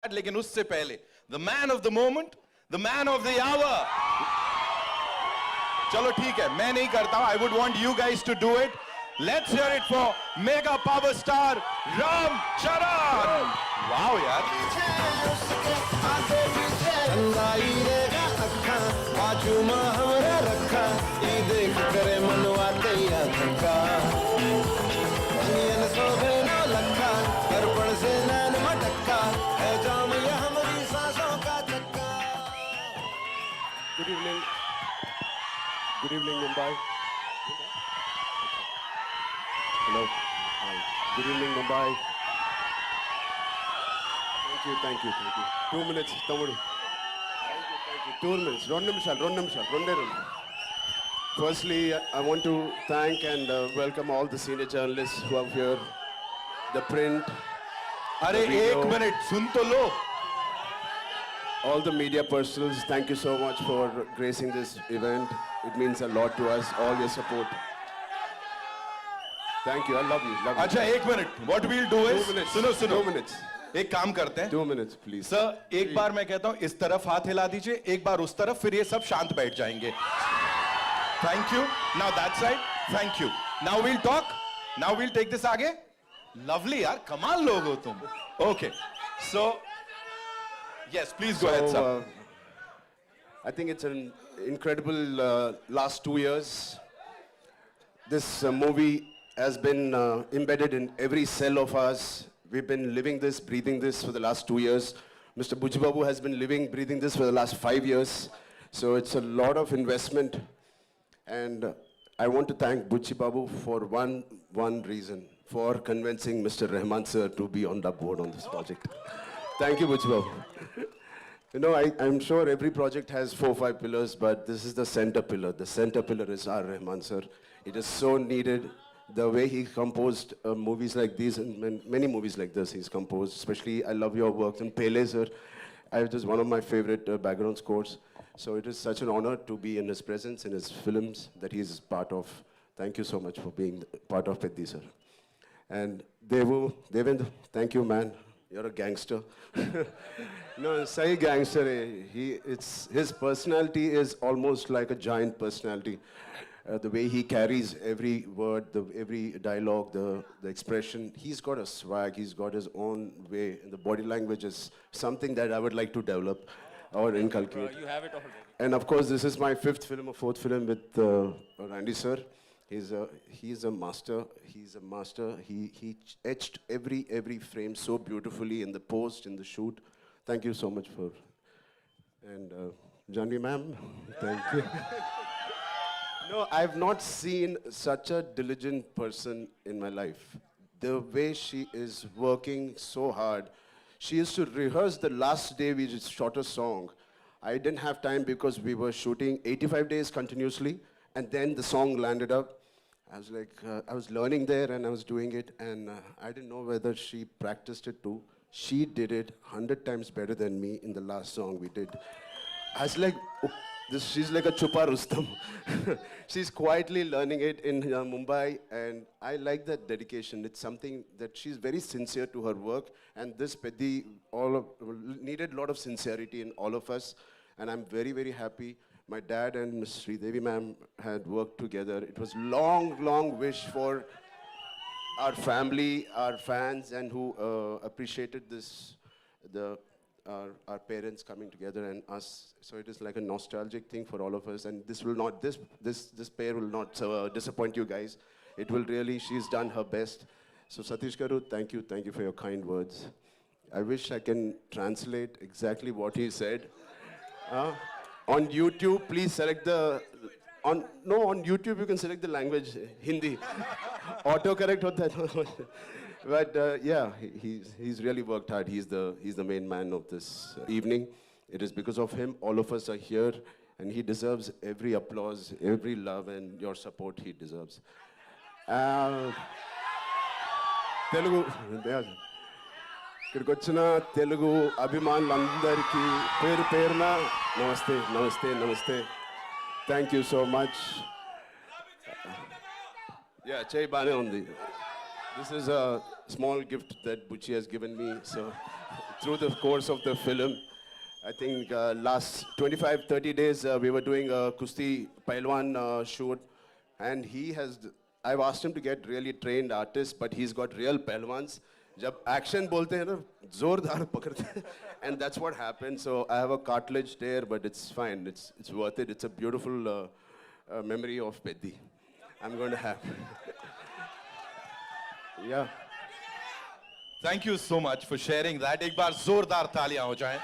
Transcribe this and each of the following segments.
लेकिन उससे पहले the man of the moment, the man of the hour. चलो ठीक है, मैं नहीं करता हूं. I would want you guys to do it. Let's hear it for mega power star Ram Charan. Wow यार. बाजू में हमरा रखा ई देख करे मनवा तैया धक्का नियन सोभे न लखा दर्पण से नैन मटक्का है जाम ये हमारी सांसों का चक्का. Good evening. Good evening, Mumbai. Hello. Hi. Good evening, Mumbai. Thank you. 2 minutes, Tamudu. Thank you. 2 minutes. Rondam shal. Firstly, I want to thank and welcome all the senior journalists who are here. The print. अरे एक minute सुन तो लो. All the media personals, thank you so much for gracing this event. It means a lot to us, all your support. Thank you, I love you. अच्छा एक minute. What we'll do is 2 minutes. सुनो 2 minutes. एक काम करते हैं. 2 minutes, please. Sir एक बार मैं कहता हूं इस तरफ हाथ हिला दीजिए, एक बार उस तरफ, फिर ये सब शांत बैठ जाएंगे. Thank you. Now that side. Thank you. Now we'll talk. Now we'll take this आगे. लवली यार, कमाल लोग हो तुम. Okay so yes, please go ahead, sir. I think it's an incredible last 2 years. This movie has been embedded in every cell of us. We've been living this, breathing this for the last 2 years. Mr. Buchi Babu has been living, breathing this for the last 5 years. So it's a lot of investment. And I want to thank Buchi Babu for one reason, for convincing Mr. Rahman sir to be on the board on this project. Thank you, Buchi Babu. You know, I'm sure every project has 4-5 pillars, but this is the center pillar. The center pillar is R. Rahman sir. It is so needed. The way he composed movies like these, and many movies like this he's composed, especially I love your works. And Pele sir, it is one of my favorite background scores. So it is such an honor to be in his presence, in his films that he is part of. Thank you so much for being part of Peddi sir. And Devendra, thank you, man. You're a gangster. No, sahi gangster hai. His personality is almost like a giant personality. The way he carries every word, every dialogue, the expression. He's got a swag. He's got his own way. And the body language is something that I would like to develop or inculcate. You have it already. And of course, this is my 5th film or 4th film with Randy sir. He's a master. He's a master. He etched every frame so beautifully in the post, in the shoot. Thank you so much for. And Janvi ma'am, thank you. No, I've not seen such a diligent person in my life. The way she is working so hard. She used to rehearse the last day we just shot a song. I didn't have time because we were shooting 85 days continuously, and then the song landed up. I was like, I was learning there and I was doing it, and I didn't know whether she practiced it too. She did it 100 times better than me in the last song we did. I was like, oh, she's like a Chupa Rustam. She's quietly learning it in Mumbai, and I like that dedication. It's something that she's very sincere to her work, and this Peddi needed a lot of sincerity in all of us, and I'm very, very happy. My dad and Ms. Sridevi ma'am had worked together. It was long wish for our family, our fans, and who appreciated this, our parents coming together and us. So it is like a nostalgic thing for all of us. And this will not, this pair will not disappoint you guys. It will really, she's done her best. So Satish Garu, thank you for your kind words. I wish I can translate exactly what he said. On YouTube, please select on YouTube you can select the language Hindi. Autocorrect hota hai. But yeah, he's really worked hard. He's the main man of this evening. It is because of him all of us are here, and he deserves every applause, every love, and your support he deserves. Telugu. ఇక్కడికి వచ్చిన తెలుగు అభిమానులందరికీ పేరు పేరున నమస్తే. Thank you so much. Yeah, చేయి బానే ఉంది. This is a small gift that Buchi has given me, so through the course of the film. I think last 25, 30 days we were doing a Kusti Pailwan shoot, and I've asked him to get really trained artists, but he's got real Pailwans. जब action बोलते हैं ना जोरदार पकड़ते हैं, and that's what happened. So I have a cartilage there, but it's fine. It's worth it. It's a beautiful memory of Peddi. I'm going to have. Yeah. Thank you so much for sharing that. एक बार जोरदार तालियां हो जाएं.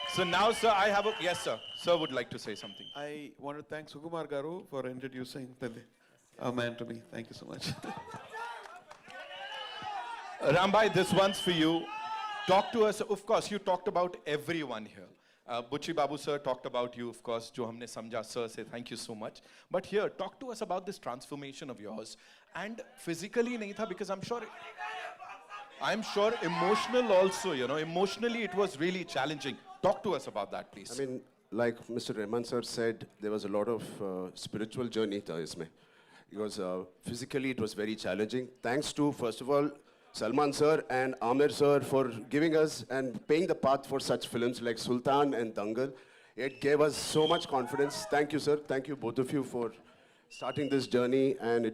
So now, sir, I have a yes, sir. Sir would like to say something. I want to thank Sukumar Garu for introducing a man to me. Thank you so much. Rambhai, this one's for you. Talk to us. Of course, you talked about everyone here. Buchi Babu sir talked about you, of course. Jo humne samjha, sir, say thank you so much. But here, talk to us about this transformation of yours. And physically nahi tha, because I'm sure emotional also, you know, emotionally it was really challenging. Talk to us about that, please. I mean, like Mr. Rahman sir said, there was a lot of spiritual journey tha isme. Because physically it was very challenging. Thanks to, first of all, Salman sir and Amir sir for giving us and paying the path for such films like Sultan and Dangal. It gave us so much confidence. Thank you, sir. Thank you, both of you, for starting this journey. And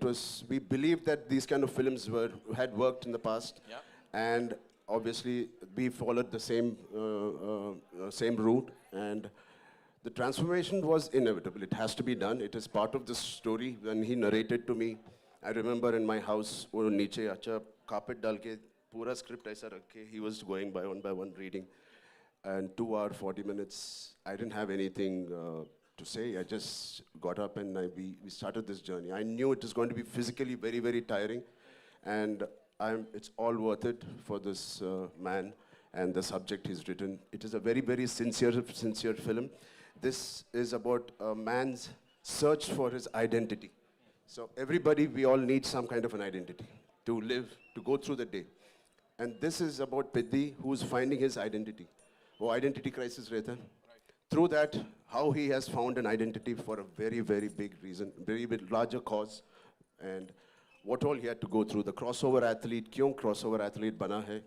we believed that these kind of films had worked in the past. Yeah. And obviously, we followed the same route. And the transformation was inevitable. It has to be done. It is part of the story. When he narrated to me, I remember in my house, wo niche acha carpet dal ke pura script aisa rakhe, he was going by one reading. And 2 hours, 40 minutes, I didn't have anything to say. I just got up and we started this journey. I knew it was going to be physically very, very tiring. And it's all worth it for this man and the subject he's written. It is a very, very sincere film. This is about a man's search for his identity. So everybody, we all need some kind of an identity to live, to go through the day. And this is about Peddi, who's finding his identity. Oh, identity crisis rehta. Right. Through that, how he has found an identity for a very, very big reason, very big, larger cause. And what all he had to go through. The crossover athlete, kyun crossover athlete bana hai?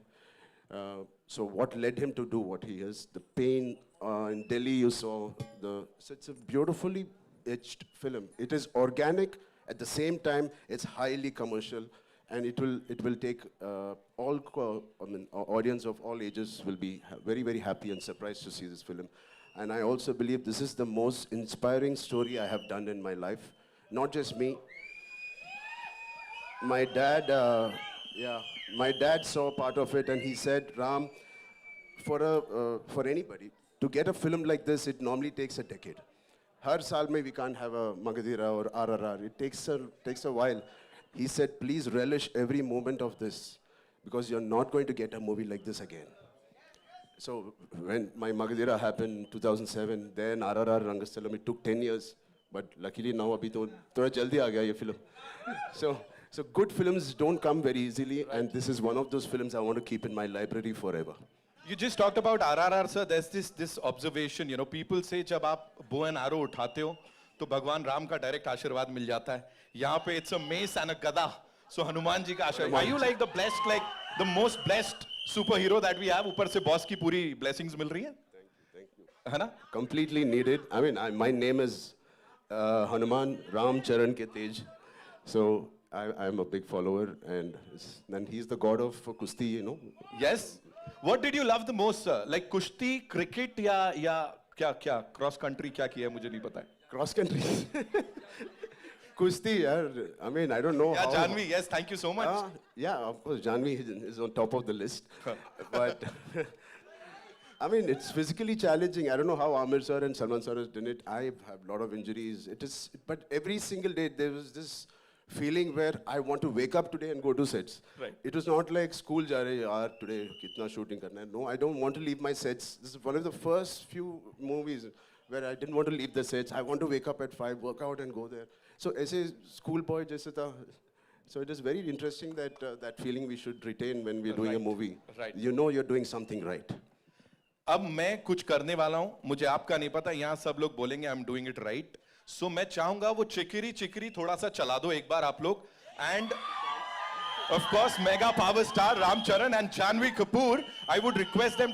So what led him to do what he is? The pain in Delhi, you saw. So it's a beautifully etched film. It is organic. At the same time, it's highly commercial, and it will take audience of all ages will be very, very happy and surprised to see this film. And I also believe this is the most inspiring story I have done in my life. Not just me. My dad, my dad saw part of it, and he said, Ram, for anybody to get a film like this, it normally takes a decade. Har saal mein we can't have a Magadhira or RRR. It takes a while. He said, please relish every moment of this, because you're not going to get a movie like this again. So when my Magadhira happened in 2007, then RRR Rangasthalam, it took 10 years. But luckily now abhi to thoda jaldi aa gaya ye film. So good films don't come very easily, and this is one of those films I want to keep in my library forever. You just talked about RRR, sir. There's this observation, you know, people say जब आप bow and arrow उठाते हो तो भगवान राम का direct आशीर्वाद मिल जाता है. यहाँ पे it's a mace and a gada. So Hanuman ji का आशीर्वाद. Are you like the most blessed superhero that we have? ऊपर से boss की पूरी blessings मिल रही हैं? Thank you. है ना? Completely needed. I mean, my name is Hanuman Ram Charan ke Tej. So I'm a big follower, and then he's the god of Kusti, you know. Yes. What did you love the most, sir? Like कुश्ती, cricket या क्या cross country क्या किया है मुझे नहीं पता है. Cross country. Kusti, yaar. I mean, I don't know. Yeah, how. Janvi, yes, thank you so much. Yeah, of course, Janvi is on top of the list. But I mean, it's physically challenging. I don't know how Amir sir and Salman sir has done it. I have a lot of injuries. But every single day there was this feeling where I want to wake up today and go to sets. Right. It was not like school ja rahe yaar today kitna shooting karna hai. No, I don't want to leave my sets. This is one of the first few movies where I didn't want to leave the sets. I want to wake up at 5, work out and go there. So aise school boy jaise tha. So it is very interesting that that feeling we should retain when we're doing a movie. Right. You know you're doing something right. अब मैं कुछ करने वाला हूं, मुझे आपका नहीं पता, यहाँ सब लोग बोलेंगे I am doing it right. So मैं चाहूंगा वो चिकरी चिकरी थोड़ा सा चला दो एक बार आप लोग. And Of course, mega power star Ram Charan and Janvi Kapoor. I would request them to